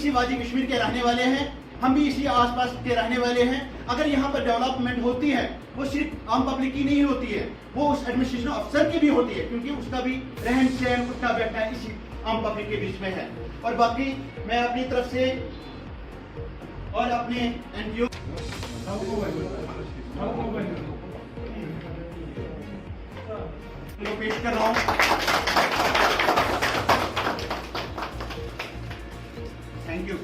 اسی وادی کشمیر کے رہنے والے ہیں, ہم بھی اسی آس پاس کے رہنے والے ہیں. اگر یہاں پر ڈیولپمنٹ ہوتی ہے وہ صرف عام پبلک کی نہیں ہوتی ہے, وہ اس ایڈمنسٹریشن افسر کی بھی ہوتی ہے, کیونکہ اس کا بھی رہن سہن اٹھنا بیٹھنا اسی عام پبلک کے بیچ میں ہے. اور باقی میں اپنی طرف سے اور اپنے این جی او پیش کر رہا ہوں. Thank you.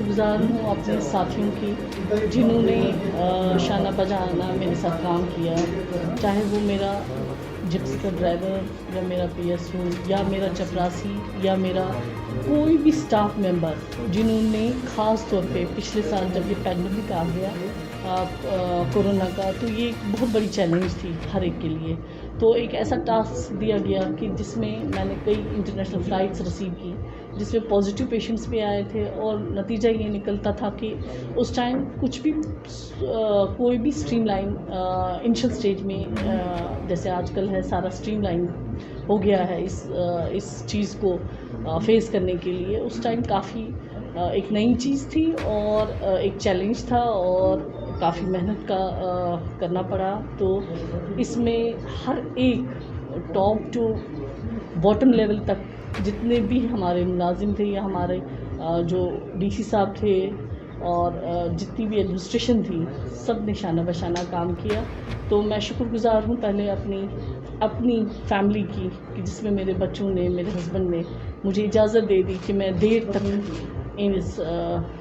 گزار ہوں اپنے ساتھیوں کی جنہوں نے شانہ بجانہ میرے ساتھ کام کیا, چاہے وہ میرا جپسی کا ڈرائیور یا میرا پی ایس او یا میرا چپراسی یا میرا کوئی بھی سٹاف ممبر, جنہوں نے خاص طور پہ پچھلے سال جب یہ پینڈیمک آ گیا کورونا کا, تو یہ ایک بہت بڑی چیلنج تھی ہر ایک کے لیے. تو ایک ایسا ٹاسک دیا گیا کہ جس میں میں نے کئی انٹرنیشنل فلائٹس ریسیو کی, جس میں پازیٹیو پیشنٹس بھی آئے تھے, اور نتیجہ یہ نکلتا تھا کہ اس ٹائم کچھ بھی کوئی بھی اسٹریم لائن انیشل اسٹیج میں, جیسے آج کل ہے سارا اسٹریم لائن ہو گیا ہے اس چیز کو فیس کرنے کے لیے, اس ٹائم کافی ایک نئی چیز تھی اور ایک چیلنج تھا اور کافی محنت کا کرنا پڑا. تو اس میں ہر ایک ٹاپ ٹو باٹم لیول تک جتنے بھی ہمارے ملازم تھے یا ہمارے جو ڈی سی صاحب تھے اور جتنی بھی ایڈمنسٹریشن تھی, سب نے شانہ بشانہ کام کیا. تو میں شکر گزار ہوں پہلے اپنی فیملی کی, کہ جس میں میرے بچوں نے, میرے ہسبینڈ نے مجھے اجازت دے دی کہ میں دیر تک اس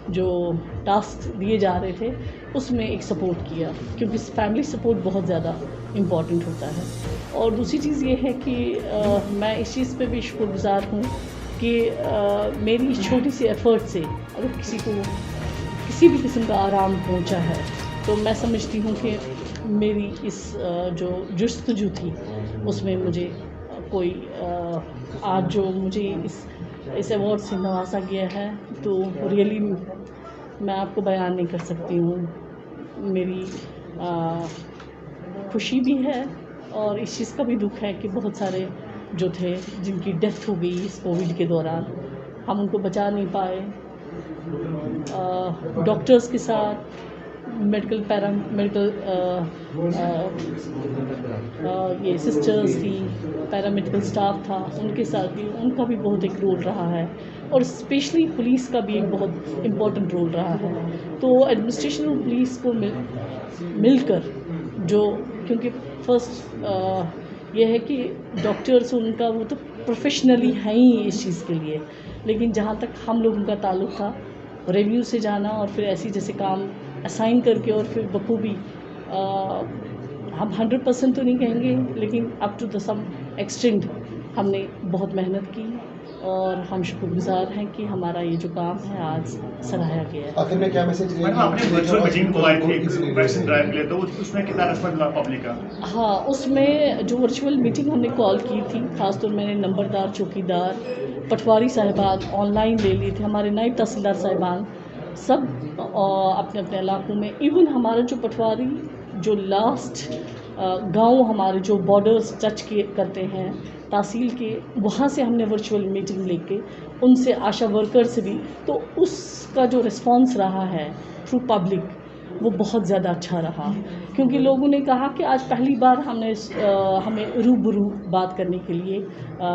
جو ٹاسک دیے جا رہے تھے اس میں ایک سپورٹ کیا, کیونکہ فیملی سپورٹ بہت زیادہ امپورٹنٹ ہوتا ہے. اور دوسری چیز یہ ہے کہ میں اس چیز پہ بھی شکر گزار ہوں کہ میری چھوٹی سی ایفرٹ سے اگر کسی کو کسی بھی قسم کا آرام پہنچا ہے, تو میں سمجھتی ہوں کہ میری اس جو جستجو تھی اس میں مجھے کوئی آج جو مجھے اس ایوارڈ سے نوازا گیا ہے, تو ریئلی میں آپ کو بیان نہیں کر سکتی ہوں. میری خوشی بھی ہے اور اس چیز کا بھی دکھ ہے کہ بہت سارے جو تھے جن کی ڈیتھ ہو گئی اس کووڈ کے دوران, ہم ان کو بچا نہیں پائے. ڈاکٹرز کے ساتھ میڈیکل یہ سسٹرز تھی, پیرامیڈیکل سٹاف تھا, ان کے ساتھ بھی ان کا بھی بہت ایک رول رہا ہے, اور اسپیشلی پولیس کا بھی ایک بہت امپورٹنٹ رول رہا ہے. تو ایڈمنسٹریشن اور پولیس کو مل کر جو, کیونکہ فرسٹ یہ ہے کہ ڈاکٹرس ان کا وہ تو پروفیشنلی ہیں ہی اس چیز کے لیے, لیکن جہاں تک ہم لوگوں کا تعلق تھا ریویو سے جانا اور پھر ایسی جیسے کام اسائن کر کے اور پھر بخوبی, ہم 100% تو نہیں کہیں گے لیکن up to the some extent ہم نے بہت محنت کی, اور ہم شکر گزار ہیں کہ ہمارا یہ جو کام ہے آج سراہا گیا ہے. آخر میں کیا میسج دیں گے؟ آپ نے ورچوئل میٹنگ کو آئی تھی ویکسین ڈرائیو کے لیے, تو اس میں کتنا رسپانس ملا پبلک کا؟ ہاں, اس میں جو ورچوئل میٹنگ ہم نے کال کی تھی, خاص طور میں نے نمبردار, چوکیدار, پٹواری صاحبان آن لائن لے لیے تھے, ہمارے نائب تحصیلدار صاحبان سب اپنے اپنے علاقوں میں, ایون ہمارا جو پٹواری جو لاسٹ گاؤں ہمارے جو بارڈرز ٹچ کرتے ہیں تحصیل کے, وہاں سے ہم نے ورچوئل میٹنگ لے کے ان سے آشا ورکر سے بھی, تو اس کا جو رسپانس رہا ہے تھرو پبلک وہ بہت زیادہ اچھا رہا, کیونکہ لوگوں نے کہا کہ آج پہلی بار ہمیں روبرو بات کرنے کے لیے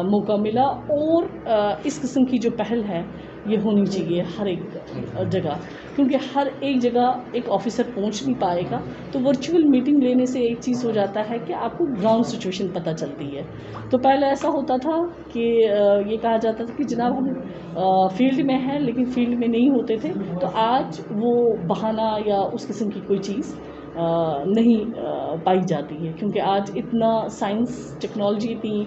موقع ملا, اور اس قسم کی جو پہل ہے یہ ہونی چاہیے ہر ایک جگہ, کیونکہ ہر ایک جگہ ایک آفیسر پہنچ نہیں پائے گا. تو ورچوئل میٹنگ لینے سے ایک چیز ہو جاتا ہے کہ آپ کو گراؤنڈ سچویشن پتہ چلتی ہے. تو پہلے ایسا ہوتا تھا کہ یہ کہا جاتا تھا کہ جناب ہم فیلڈ میں ہیں لیکن فیلڈ میں نہیں ہوتے تھے, تو آج وہ بہانہ یا اس قسم کی کوئی چیز نہیں پائی جاتی ہے, کیونکہ آج اتنا سائنس ٹیکنالوجی اتنی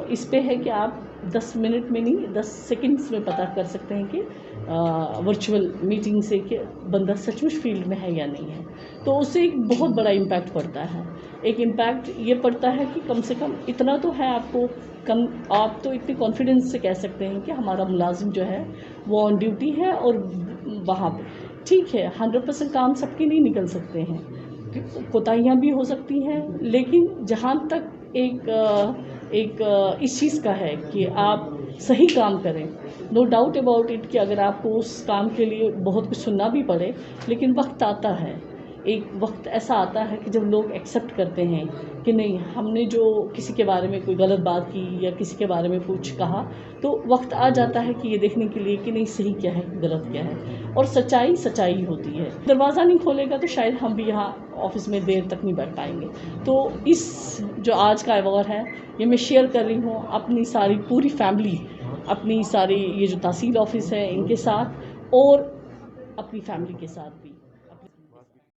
اس پہ ہے کہ آپ 10 منٹ میں نہیں 10 سیکنڈس میں پتہ کر سکتے ہیں کہ ورچوئل میٹنگ سے کہ بندہ سچ مچ فیلڈ میں ہے یا نہیں ہے. تو اس سے ایک بہت بڑا امپیکٹ پڑتا ہے. ایک امپیکٹ یہ پڑتا ہے کہ کم سے کم اتنا تو ہے آپ کو, آپ تو اتنی کانفیڈنس سے کہہ سکتے ہیں کہ ہمارا ملازم جو ہے وہ آن ڈیوٹی ہے, اور وہاں پہ ٹھیک ہے 100% کام سب کے نہیں نکل سکتے ہیں, کوتاہیاں بھی ہو سکتی ہیں, لیکن جہاں تک ایک ایک اس چیز کا ہے کہ آپ صحیح کام کریں. نو ڈاؤٹ اباؤٹ اٹ کہ اگر آپ کو اس کام کے لیے بہت کچھ سننا بھی پڑے، لیکن وقت آتا ہے، ایک وقت ایسا آتا ہے کہ جب لوگ ایکسیپٹ کرتے ہیں کہ نہیں، ہم نے جو کسی کے بارے میں کوئی غلط بات کی یا کسی کے بارے میں کچھ کہا، تو وقت آ جاتا ہے کہ یہ دیکھنے کے لیے کہ نہیں، صحیح کیا ہے، غلط کیا ہے، اور سچائی سچائی ہوتی ہے. دروازہ نہیں کھولے گا تو شاید ہم بھی یہاں آفس میں دیر تک نہیں بیٹھ پائیں گے. تو اس جو آج کا ایوارڈ ہے یہ میں شیئر کر رہی ہوں اپنی ساری پوری فیملی، اپنی ساری یہ جو تحصیل آفس ہے ان کے ساتھ، اور اپنی فیملی کے ساتھ بھی.